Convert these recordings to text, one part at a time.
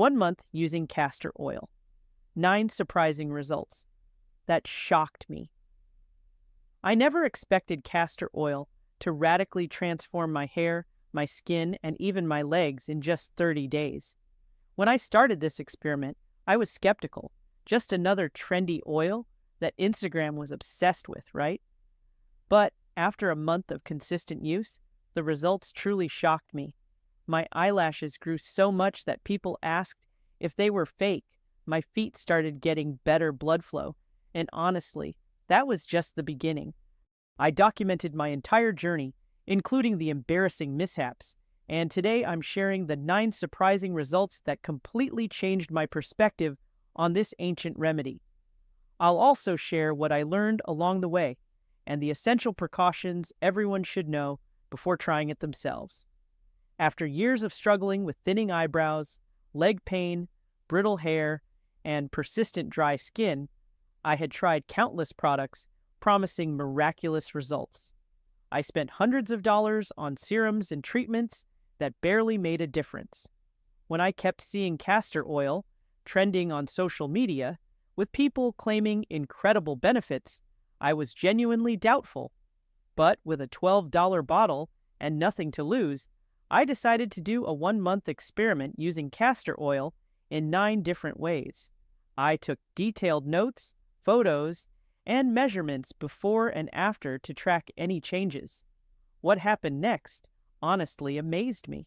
1 month using castor oil. 9 surprising results. That shocked me. I never expected castor oil to radically transform my hair, my skin, and even my legs in just 30 days. When I started this experiment, I was skeptical. Just another trendy oil that Instagram was obsessed with, right? But after a month of consistent use, the results truly shocked me. My eyelashes grew so much that people asked if they were fake. My feet started getting better blood flow, and honestly, that was just the beginning. I documented my entire journey, including the embarrassing mishaps, and today I'm sharing the 9 surprising results that completely changed my perspective on this ancient remedy. I'll also share what I learned along the way and the essential precautions everyone should know before trying it themselves. After years of struggling with thinning eyebrows, leg pain, brittle hair, and persistent dry skin, I had tried countless products promising miraculous results. I spent hundreds of dollars on serums and treatments that barely made a difference. When I kept seeing castor oil trending on social media, with people claiming incredible benefits, I was genuinely doubtful. But with a $12 bottle and nothing to lose, I decided to do a 1-month experiment using castor oil in 9 different ways. I took detailed notes, photos, and measurements before and after to track any changes. What happened next honestly amazed me.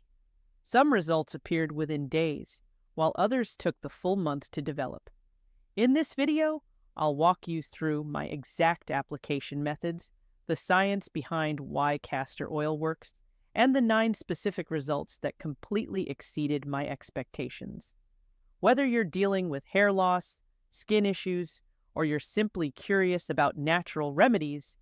Some results appeared within days, while others took the full month to develop. In this video, I'll walk you through my exact application methods, the science behind why castor oil works, and the 9 specific results that completely exceeded my expectations. Whether you're dealing with hair loss, skin issues, or you're simply curious about natural remedies,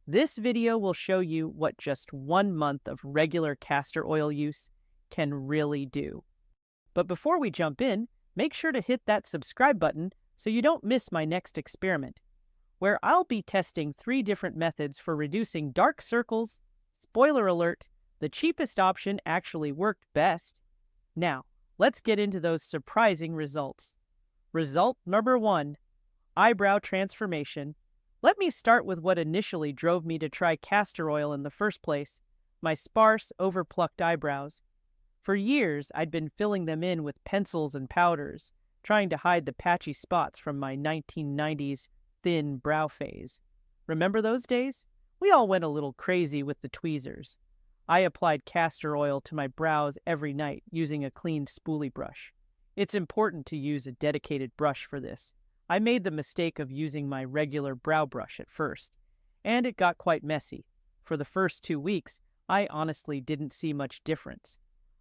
this video will show you what just 1 month of regular castor oil use can really do. But before we jump in, make sure to hit that subscribe button so you don't miss my next experiment, where I'll be testing 3 different methods for reducing dark circles. Spoiler alert, the cheapest option actually worked best. Now, let's get into those surprising results. Result number 1, eyebrow transformation. Let me start with what initially drove me to try castor oil in the first place, my sparse, overplucked eyebrows. For years, I'd been filling them in with pencils and powders, trying to hide the patchy spots from my 1990s thin brow phase. Remember those days? We all went a little crazy with the tweezers. I applied castor oil to my brows every night using a clean spoolie brush. It's important to use a dedicated brush for this. I made the mistake of using my regular brow brush at first, and it got quite messy. For the first 2 weeks, I honestly didn't see much difference.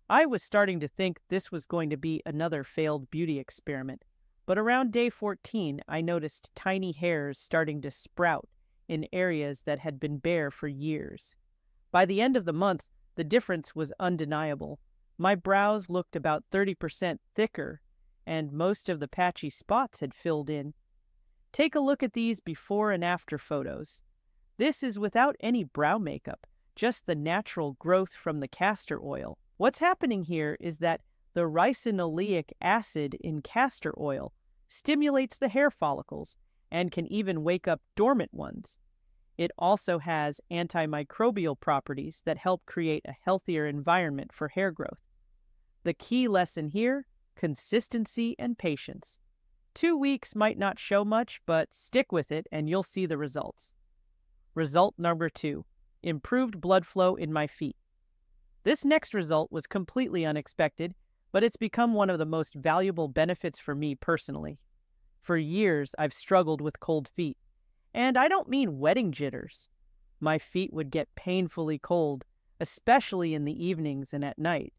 I was starting to think this was going to be another failed beauty experiment, but around day 14, I noticed tiny hairs starting to sprout in areas that had been bare for years. By the end of the month, the difference was undeniable. My brows looked about 30% thicker, and most of the patchy spots had filled in. Take a look at these before and after photos. This is without any brow makeup, just the natural growth from the castor oil. What's happening here is that the ricinoleic acid in castor oil stimulates the hair follicles and can even wake up dormant ones. It also has antimicrobial properties that help create a healthier environment for hair growth. The key lesson here: consistency and patience. 2 weeks might not show much, but stick with it and you'll see the results. Result number 2, improved blood flow in my feet. This next result was completely unexpected, but it's become one of the most valuable benefits for me personally. For years, I've struggled with cold feet, and I don't mean wedding jitters. My feet would get painfully cold, especially in the evenings and at night.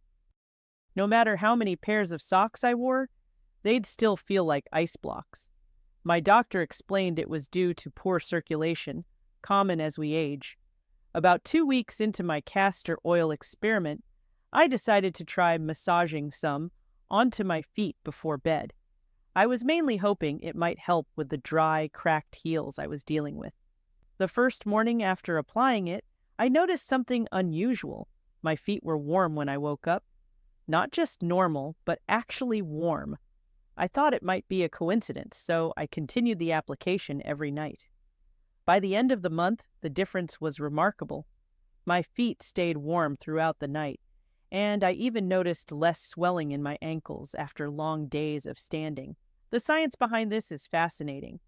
No matter how many pairs of socks I wore, they'd still feel like ice blocks. My doctor explained it was due to poor circulation, common as we age. About 2 weeks into my castor oil experiment, I decided to try massaging some onto my feet before bed. I was mainly hoping it might help with the dry, cracked heels I was dealing with. The first morning after applying it, I noticed something unusual. My feet were warm when I woke up. Not just normal, but actually warm. I thought it might be a coincidence, so I continued the application every night. By the end of the month, the difference was remarkable. My feet stayed warm throughout the night, and I even noticed less swelling in my ankles after long days of standing. The science behind this is fascinating.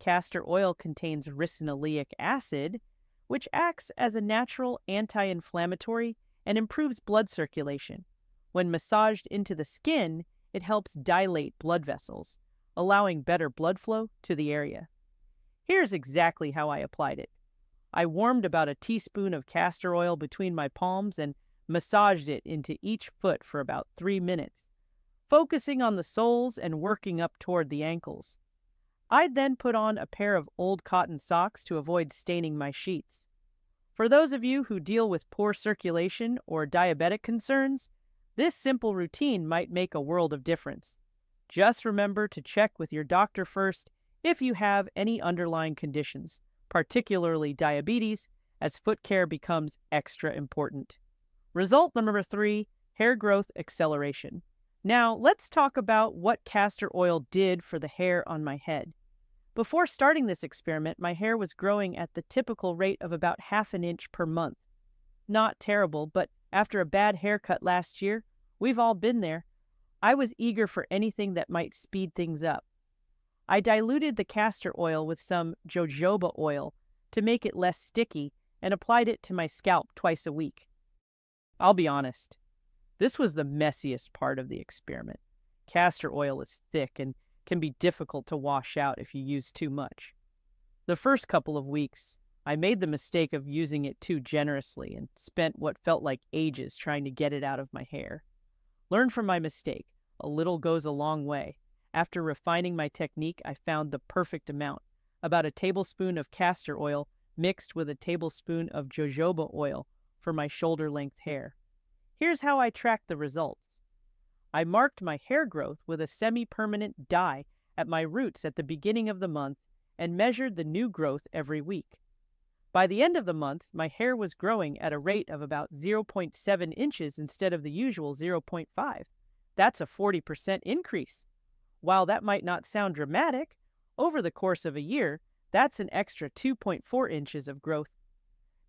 Castor oil contains ricinoleic acid, which acts as a natural anti-inflammatory and improves blood circulation. When massaged into the skin, it helps dilate blood vessels, allowing better blood flow to the area. Here's exactly how I applied it. I warmed about a teaspoon of castor oil between my palms and massaged it into each foot for about 3 minutes, focusing on the soles and working up toward the ankles. I'd then put on a pair of old cotton socks to avoid staining my sheets. For those of you who deal with poor circulation or diabetic concerns, this simple routine might make a world of difference. Just remember to check with your doctor first if you have any underlying conditions, particularly diabetes, as foot care becomes extra important. Result number 3, hair growth acceleration. Now, let's talk about what castor oil did for the hair on my head. Before starting this experiment, my hair was growing at the typical rate of about half an inch per month. Not terrible, but after a bad haircut last year, we've all been there, I was eager for anything that might speed things up. I diluted the castor oil with some jojoba oil to make it less sticky and applied it to my scalp twice a week. I'll be honest, this was the messiest part of the experiment. Castor oil is thick and can be difficult to wash out if you use too much. The first couple of weeks, I made the mistake of using it too generously and spent what felt like ages trying to get it out of my hair. Learn from my mistake. A little goes a long way. After refining my technique, I found the perfect amount, about a tablespoon of castor oil mixed with a tablespoon of jojoba oil for my shoulder-length hair. Here's how I tracked the results. I marked my hair growth with a semi-permanent dye at my roots at the beginning of the month and measured the new growth every week. By the end of the month, my hair was growing at a rate of about 0.7 inches instead of the usual 0.5. That's a 40% increase. While that might not sound dramatic, over the course of a year, that's an extra 2.4 inches of growth.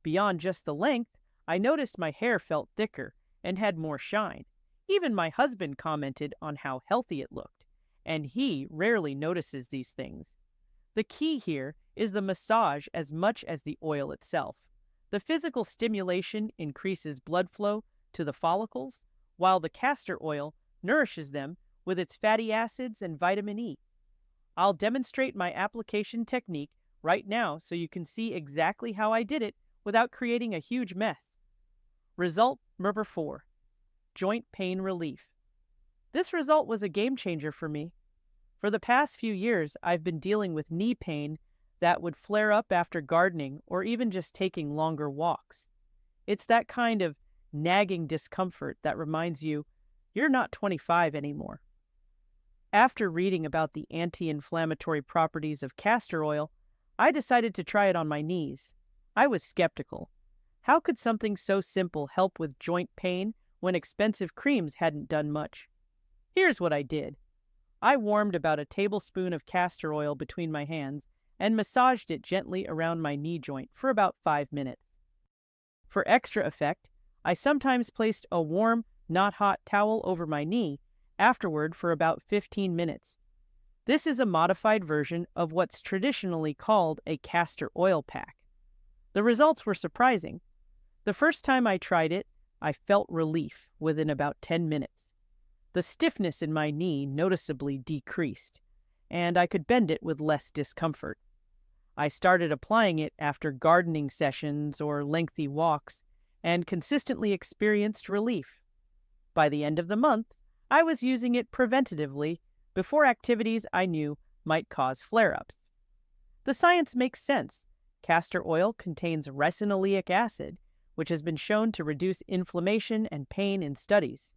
Beyond just the length, I noticed my hair felt thicker and had more shine. Even my husband commented on how healthy it looked, and he rarely notices these things. The key here is the massage as much as the oil itself. The physical stimulation increases blood flow to the follicles, while the castor oil nourishes them with its fatty acids and vitamin E. I'll demonstrate my application technique right now so you can see exactly how I did it without creating a huge mess. Result number 4, joint pain relief. This result was a game changer for me. For the past few years, I've been dealing with knee pain that would flare up after gardening or even just taking longer walks. It's that kind of nagging discomfort that reminds you you're not 25 anymore. After reading about the anti-inflammatory properties of castor oil, I decided to try it on my knees. I was skeptical. How could something so simple help with joint pain when expensive creams hadn't done much? Here's what I did. I warmed about a tablespoon of castor oil between my hands and massaged it gently around my knee joint for about 5 minutes. For extra effect, I sometimes placed a warm, not hot towel over my knee afterward for about 15 minutes. This is a modified version of what's traditionally called a castor oil pack. The results were surprising. The first time I tried it, I felt relief within about 10 minutes. The stiffness in my knee noticeably decreased, and I could bend it with less discomfort. I started applying it after gardening sessions or lengthy walks, and consistently experienced relief. By the end of the month, I was using it preventatively before activities I knew might cause flare-ups. The science makes sense. Castor oil contains ricinoleic acid, which has been shown to reduce inflammation and pain in studies.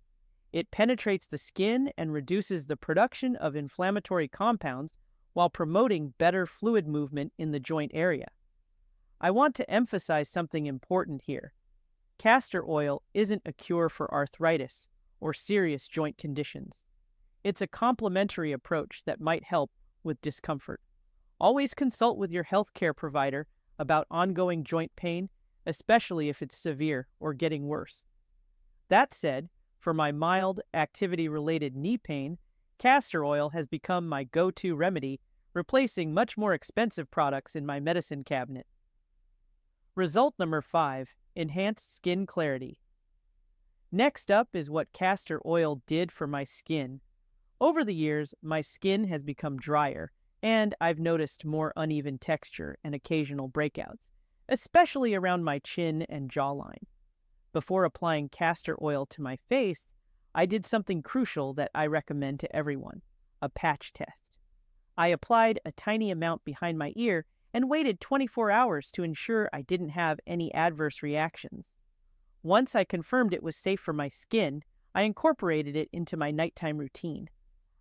It penetrates the skin and reduces the production of inflammatory compounds while promoting better fluid movement in the joint area. I want to emphasize something important here. Castor oil isn't a cure for arthritis or serious joint conditions. It's a complementary approach that might help with discomfort. Always consult with your healthcare provider about ongoing joint pain, especially if it's severe or getting worse. That said, for my mild, activity-related knee pain, castor oil has become my go-to remedy, replacing much more expensive products in my medicine cabinet. Result number 5, enhanced skin clarity. Next up is what castor oil did for my skin. Over the years, my skin has become drier, and I've noticed more uneven texture and occasional breakouts, especially around my chin and jawline. Before applying castor oil to my face, I did something crucial that I recommend to everyone: a patch test. I applied a tiny amount behind my ear and waited 24 hours to ensure I didn't have any adverse reactions. Once I confirmed it was safe for my skin, I incorporated it into my nighttime routine.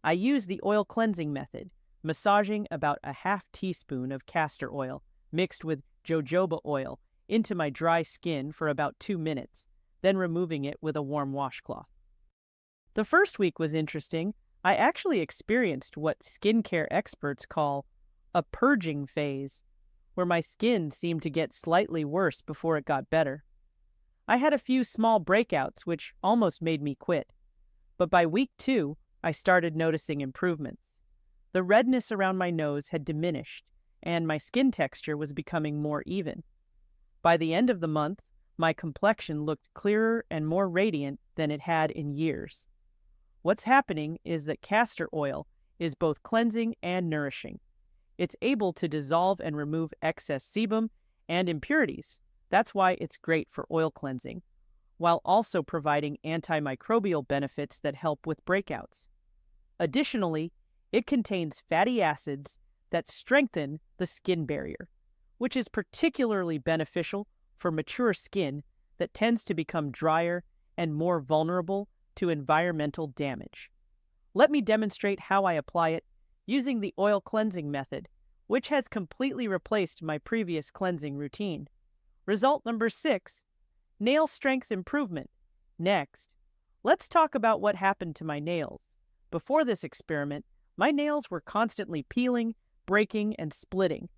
I used the oil cleansing method, massaging about a half teaspoon of castor oil mixed with jojoba oil into my dry skin for about 2 minutes, then removing it with a warm washcloth. The first week was interesting. I actually experienced what skincare experts call a purging phase, where my skin seemed to get slightly worse before it got better. I had a few small breakouts which almost made me quit, but by week 2, I started noticing improvements. The redness around my nose had diminished, and my skin texture was becoming more even. By the end of the month, my complexion looked clearer and more radiant than it had in years. What's happening is that castor oil is both cleansing and nourishing. It's able to dissolve and remove excess sebum and impurities. That's why it's great for oil cleansing, while also providing antimicrobial benefits that help with breakouts. Additionally, it contains fatty acids that strengthen the skin barrier, which is particularly beneficial for mature skin that tends to become drier and more vulnerable to environmental damage. Let me demonstrate how I apply it using the oil cleansing method, which has completely replaced my previous cleansing routine. Result number 6, nail strength improvement. Next, let's talk about what happened to my nails. Before this experiment, my nails were constantly peeling, breaking, and splitting.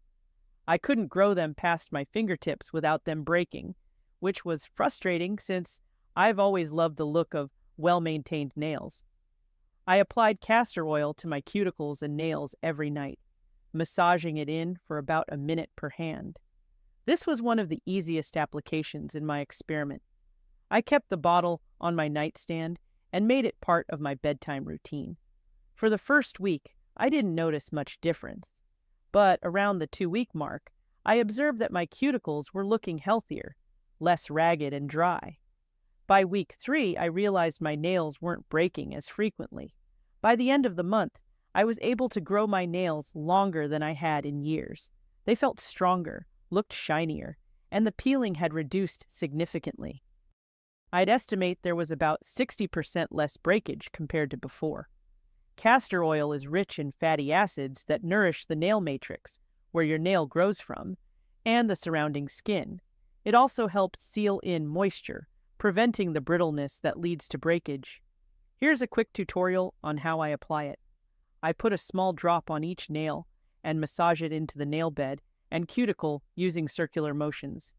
I couldn't grow them past my fingertips without them breaking, which was frustrating since I've always loved the look of well-maintained nails. I applied castor oil to my cuticles and nails every night, massaging it in for about a minute per hand. This was one of the easiest applications in my experiment. I kept the bottle on my nightstand and made it part of my bedtime routine. For the first week, I didn't notice much difference, but around the 2-week mark, I observed that my cuticles were looking healthier, less ragged and dry. By week 3, I realized my nails weren't breaking as frequently. By the end of the month, I was able to grow my nails longer than I had in years. They felt stronger, looked shinier, and the peeling had reduced significantly. I'd estimate there was about 60% less breakage compared to before. Castor oil is rich in fatty acids that nourish the nail matrix, where your nail grows from, and the surrounding skin. It also helps seal in moisture, preventing the brittleness that leads to breakage. Here's a quick tutorial on how I apply it. I put a small drop on each nail and massage it into the nail bed and cuticle using circular motions.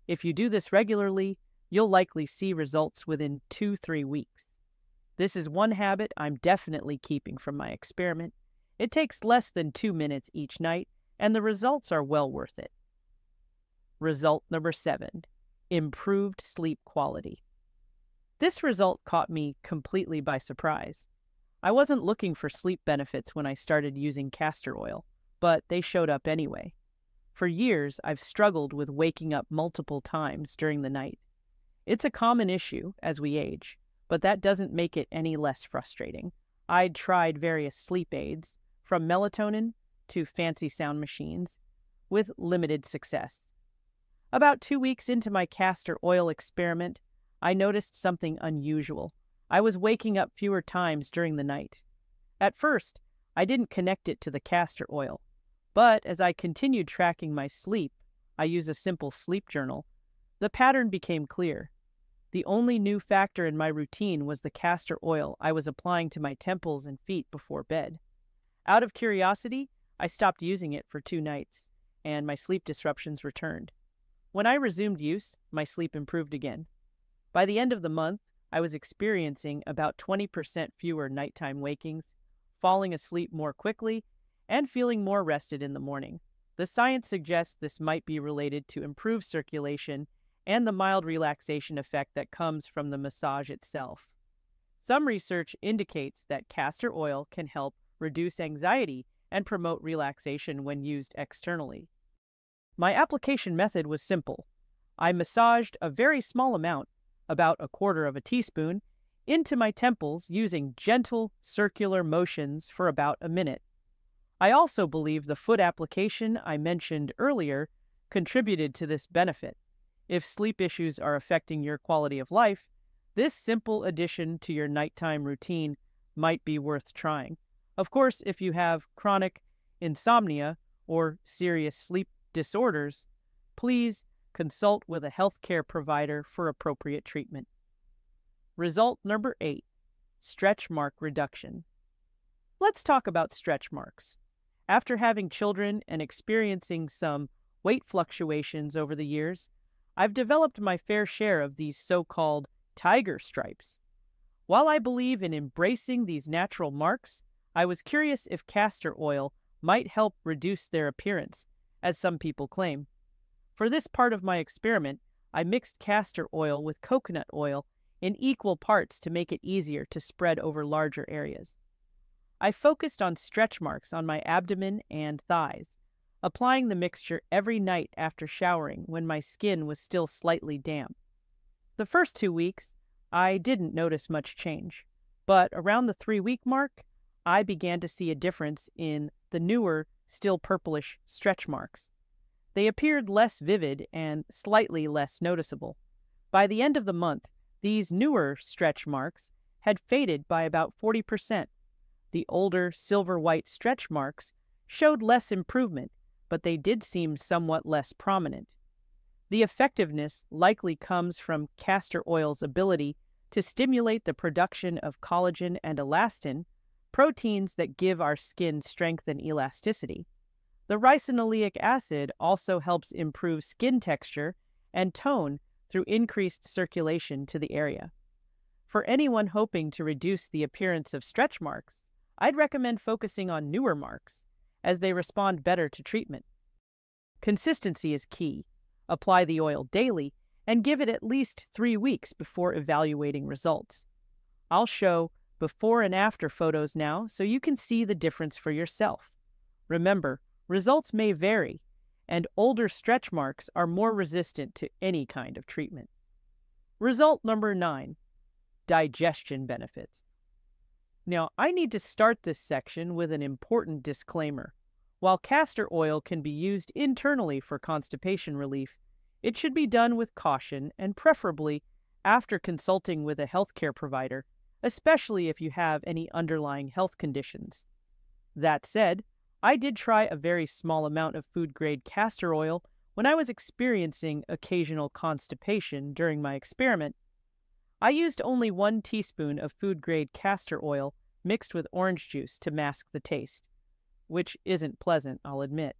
If you do this regularly, you'll likely see results within 2-3 weeks. This is one habit I'm definitely keeping from my experiment. It takes less than 2 minutes each night, and the results are well worth it. Result number 7, improved sleep quality. This result caught me completely by surprise. I wasn't looking for sleep benefits when I started using castor oil, but they showed up anyway. For years, I've struggled with waking up multiple times during the night. It's a common issue as we age, but that doesn't make it any less frustrating. I'd tried various sleep aids, from melatonin to fancy sound machines, with limited success. About 2 weeks into my castor oil experiment, I noticed something unusual. I was waking up fewer times during the night. At first, I didn't connect it to the castor oil, but as I continued tracking my sleep, I use a simple sleep journal, the pattern became clear. The only new factor in my routine was the castor oil I was applying to my temples and feet before bed. Out of curiosity, I stopped using it for 2 nights, and my sleep disruptions returned. When I resumed use, my sleep improved again. By the end of the month, I was experiencing about 20% fewer nighttime wakings, falling asleep more quickly, and feeling more rested in the morning. The science suggests this might be related to improved circulation and the mild relaxation effect that comes from the massage itself. Some research indicates that castor oil can help reduce anxiety and promote relaxation when used externally. My application method was simple. I massaged a very small amount, about 1/4 teaspoon, into my temples using gentle circular motions for about a minute. I also believe the foot application I mentioned earlier contributed to this benefit. If sleep issues are affecting your quality of life, this simple addition to your nighttime routine might be worth trying. Of course, if you have chronic insomnia or serious sleep disorders, please consult with a healthcare provider for appropriate treatment. Result number 8, stretch mark reduction. Let's talk about stretch marks. After having children and experiencing some weight fluctuations over the years, I've developed my fair share of these so-called tiger stripes. While I believe in embracing these natural marks, I was curious if castor oil might help reduce their appearance, as some people claim. For this part of my experiment, I mixed castor oil with coconut oil in equal parts to make it easier to spread over larger areas. I focused on stretch marks on my abdomen and thighs, applying the mixture every night after showering when my skin was still slightly damp. The first 2 weeks, I didn't notice much change, but around the 3-week mark, I began to see a difference in the newer, still purplish stretch marks. They appeared less vivid and slightly less noticeable. By the end of the month, these newer stretch marks had faded by about 40%. The older silver-white stretch marks showed less improvement, but they did seem somewhat less prominent. The effectiveness likely comes from castor oil's ability to stimulate the production of collagen and elastin, proteins that give our skin strength and elasticity. The ricinoleic acid also helps improve skin texture and tone through increased circulation to the area. For anyone hoping to reduce the appearance of stretch marks, I'd recommend focusing on newer marks, as they respond better to treatment. Consistency is key. Apply the oil daily and give it at least 3 weeks before evaluating results. I'll show before and after photos now so you can see the difference for yourself. Remember, results may vary, and older stretch marks are more resistant to any kind of treatment. Result number 9, digestion benefits. Now, I need to start this section with an important disclaimer. While castor oil can be used internally for constipation relief, it should be done with caution and preferably after consulting with a healthcare provider, especially if you have any underlying health conditions. That said, I did try a very small amount of food-grade castor oil when I was experiencing occasional constipation during my experiment. I used only 1 teaspoon of food-grade castor oil mixed with orange juice to mask the taste, which isn't pleasant, I'll admit.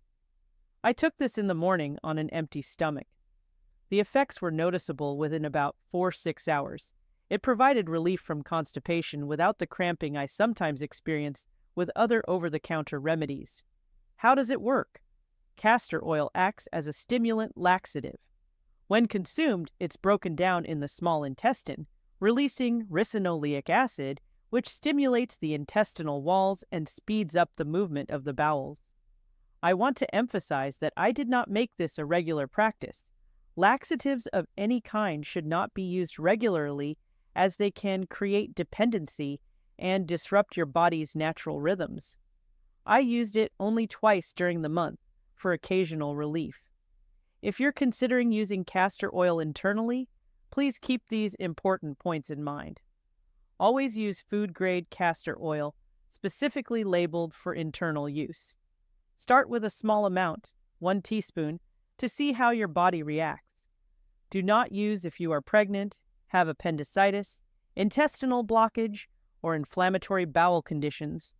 I took this in the morning on an empty stomach. The effects were noticeable within about 4-6 hours. It provided relief from constipation without the cramping I sometimes experience with other over-the-counter remedies. How does it work? Castor oil acts as a stimulant laxative. When consumed, it's broken down in the small intestine, releasing ricinoleic acid, which stimulates the intestinal walls and speeds up the movement of the bowels. I want to emphasize that I did not make this a regular practice. Laxatives of any kind should not be used regularly as they can create dependency and disrupt your body's natural rhythms. I used it only twice during the month for occasional relief. If you're considering using castor oil internally, please keep these important points in mind. Always use food-grade castor oil, specifically labeled for internal use. Start with a small amount, 1 teaspoon, to see how your body reacts. Do not use if you are pregnant, have appendicitis, intestinal blockage, or inflammatory bowel conditions.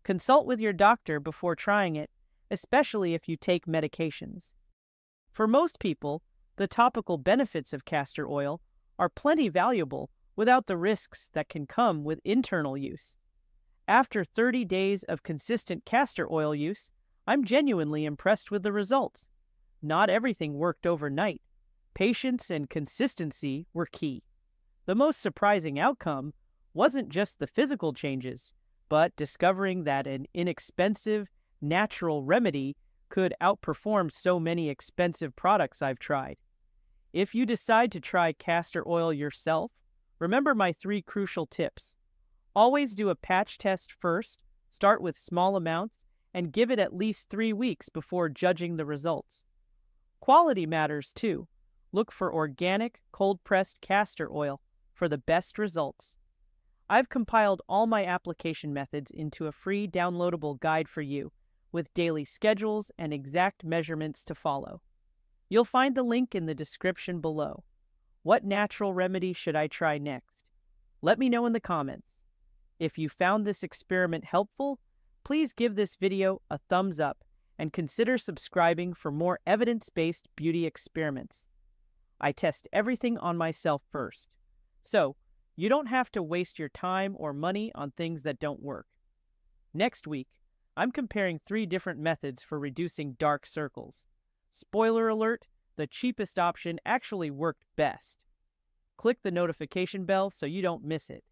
Consult with your doctor before trying it, especially if you take medications. For most people, the topical benefits of castor oil are plenty valuable without the risks that can come with internal use. After 30 days of consistent castor oil use, I'm genuinely impressed with the results. Not everything worked overnight. Patience and consistency were key. The most surprising outcome wasn't just the physical changes, but discovering that an inexpensive, natural remedy could outperform so many expensive products I've tried. If you decide to try castor oil yourself, remember my 3 crucial tips. Always do a patch test first, start with small amounts, and give it at least 3 weeks before judging the results. Quality matters too. Look for organic, cold-pressed castor oil for the best results. I've compiled all my application methods into a free downloadable guide for you, with daily schedules and exact measurements to follow. You'll find the link in the description below. What natural remedy should I try next? Let me know in the comments. If you found this experiment helpful, please give this video a thumbs up and consider subscribing for more evidence-based beauty experiments. I test everything on myself first, so you don't have to waste your time or money on things that don't work. Next week, I'm comparing 3 different methods for reducing dark circles. Spoiler alert, the cheapest option actually worked best. Click the notification bell so you don't miss it.